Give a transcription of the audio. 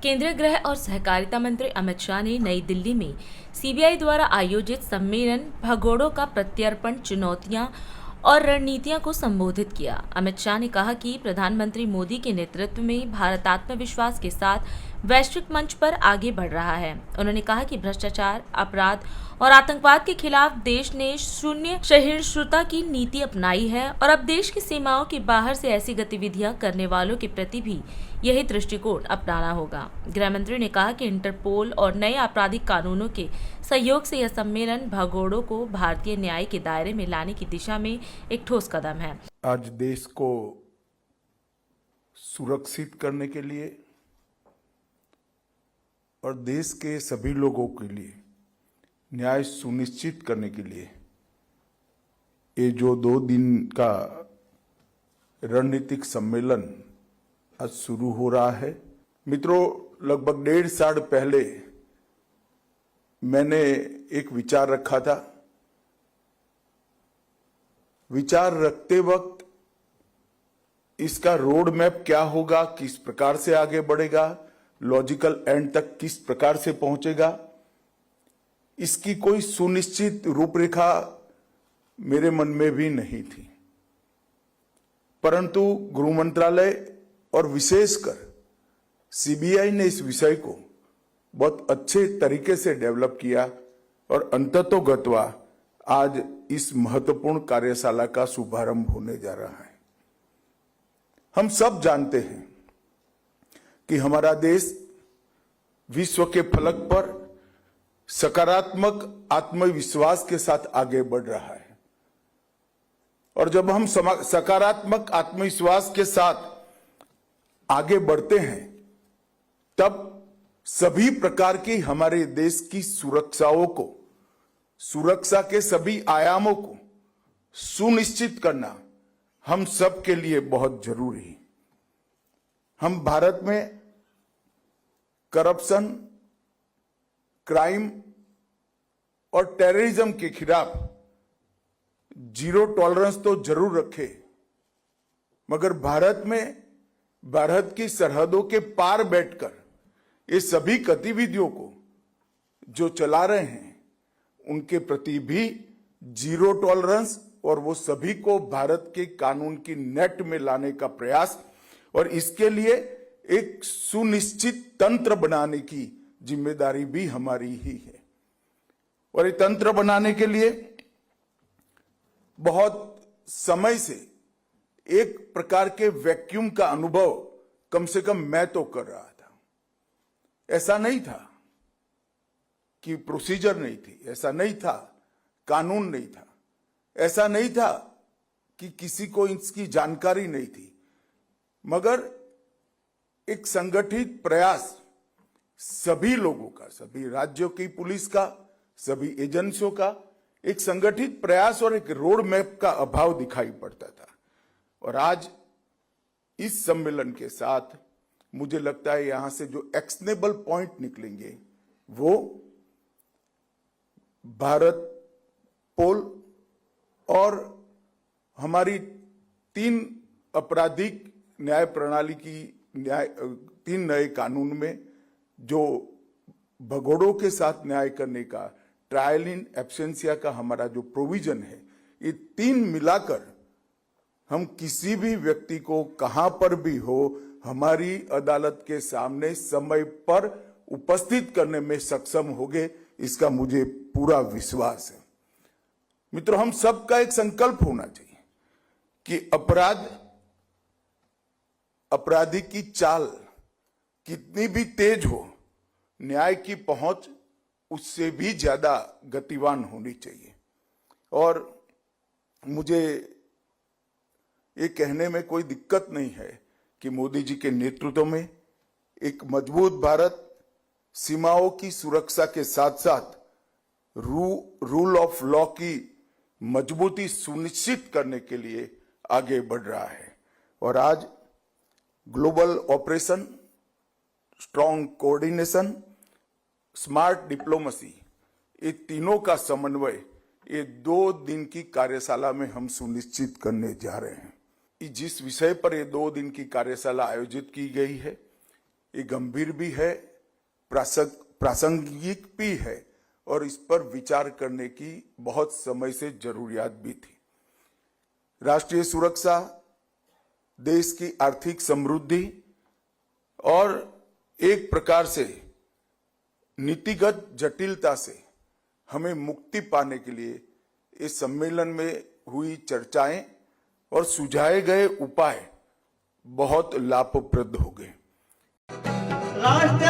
केंद्रीय गृह और सहकारिता मंत्री अमित शाह ने नई दिल्ली में सीबीआई द्वारा आयोजित सम्मेलन भगोड़ों का प्रत्यर्पण, चुनौतियां और रणनीतियां को संबोधित किया। अमित शाह ने कहा कि प्रधानमंत्री मोदी के नेतृत्व में भारत आत्मविश्वास के साथ वैश्विक मंच पर आगे बढ़ रहा है। उन्होंने कहा कि भ्रष्टाचार, अपराध और आतंकवाद के खिलाफ देश ने शून्य सहिष्णुता की नीति अपनाई है और अब देश की सीमाओं के बाहर से ऐसी गतिविधियां करने वालों के प्रति भी यही दृष्टिकोण अपनाना होगा। गृह मंत्री ने कहा कि इंटरपोल और नए आपराधिक कानूनों के सहयोग से यह सम्मेलन भगोड़ों को भारतीय न्याय के दायरे में लाने की दिशा में एक ठोस कदम है। आज देश को सुरक्षित करने के लिए और देश के सभी लोगों के लिए न्याय सुनिश्चित करने के लिए ये जो 2 दिन का रणनीतिक सम्मेलन आज शुरू हो रहा है। मित्रों, लगभग 1.5 साल पहले मैंने एक विचार रखा था। विचार रखते वक्त इसका रोड मैप क्या होगा, किस प्रकार से आगे बढ़ेगा, लॉजिकल एंड तक किस प्रकार से पहुंचेगा, इसकी कोई सुनिश्चित रूपरेखा मेरे मन में भी नहीं थी। परंतु गृह मंत्रालय और विशेषकर सीबीआई ने इस विषय को बहुत अच्छे तरीके से डेवलप किया और अंततोगत्वा आज इस महत्वपूर्ण कार्यशाला का शुभारंभ होने जा रहा है। हम सब जानते हैं कि हमारा देश विश्व के फलक पर सकारात्मक आत्मविश्वास के साथ आगे बढ़ रहा है और जब हम सकारात्मक आत्मविश्वास के साथ आगे बढ़ते हैं तब सभी प्रकार की हमारे देश की सुरक्षा के सभी आयामों को सुनिश्चित करना हम सब के लिए बहुत जरूरी है। हम भारत में करप्शन, क्राइम और टेररिज्म के खिलाफ जीरो टॉलरेंस तो जरूर रखे, मगर भारत की सरहदों के पार बैठकर ये सभी गतिविधियों को जो चला रहे हैं उनके प्रति भी जीरो टॉलरेंस और वो सभी को भारत के कानून की नेट में लाने का प्रयास और इसके लिए एक सुनिश्चित तंत्र बनाने की जिम्मेदारी भी हमारी ही है। और ये तंत्र बनाने के लिए बहुत समय से एक प्रकार के वैक्यूम का अनुभव कम से कम मैं तो कर रहा था। ऐसा नहीं था कि प्रोसीजर नहीं थी, ऐसा नहीं था कानून नहीं था, ऐसा नहीं था कि किसी को इसकी जानकारी नहीं थी, मगर एक संगठित प्रयास सभी लोगों का, सभी राज्यों की पुलिस का, सभी एजेंसियों का एक संगठित प्रयास और एक रोड मैप का अभाव दिखाई पड़ता था। और आज इस सम्मेलन के साथ मुझे लगता है यहां से जो एक्शनेबल पॉइंट निकलेंगे वो भारत पोल और हमारी 3 आपराधिक न्याय प्रणाली की 3 नए कानून में जो भगोड़ों के साथ न्याय करने का, ट्रायल इन एब्सेंसिया का हमारा जो प्रोविजन है, ये 3 मिलाकर हम किसी भी व्यक्ति को कहां पर भी हो हमारी अदालत के सामने समय पर उपस्थित करने में सक्षम होंगे, इसका मुझे पूरा विश्वास है। मित्रों, हम सबका एक संकल्प होना चाहिए कि अपराधी की चाल कितनी भी तेज हो, न्याय की पहुंच उससे भी ज्यादा गतिवान होनी चाहिए। और मुझे ये कहने में कोई दिक्कत नहीं है कि मोदी जी के नेतृत्व में एक मजबूत भारत सीमाओं की सुरक्षा के साथ साथ रूल ऑफ लॉ की मजबूती सुनिश्चित करने के लिए आगे बढ़ रहा है। और आज global operation, strong coordination, smart diplomacy, ये तीनों का समन्वय ये 2 दिन की कार्यशाला में हम सुनिश्चित करने जा रहे हैं। जिस विषय पर ये 2 दिन की कार्यशाला आयोजित की गई है, ये गंभीर भी है, प्रासंगिक भी है और इस पर विचार करने की बहुत समय से जरूरियात भी थी। राष्ट्रीय सुरक्षा, देश की आर्थिक समृद्धि और एक प्रकार से नीतिगत जटिलता से हमें मुक्ति पाने के लिए इस सम्मेलन में हुई चर्चाएं और सुझाए गए उपाय बहुत लाभप्रद हो गए। राष्ट्रीय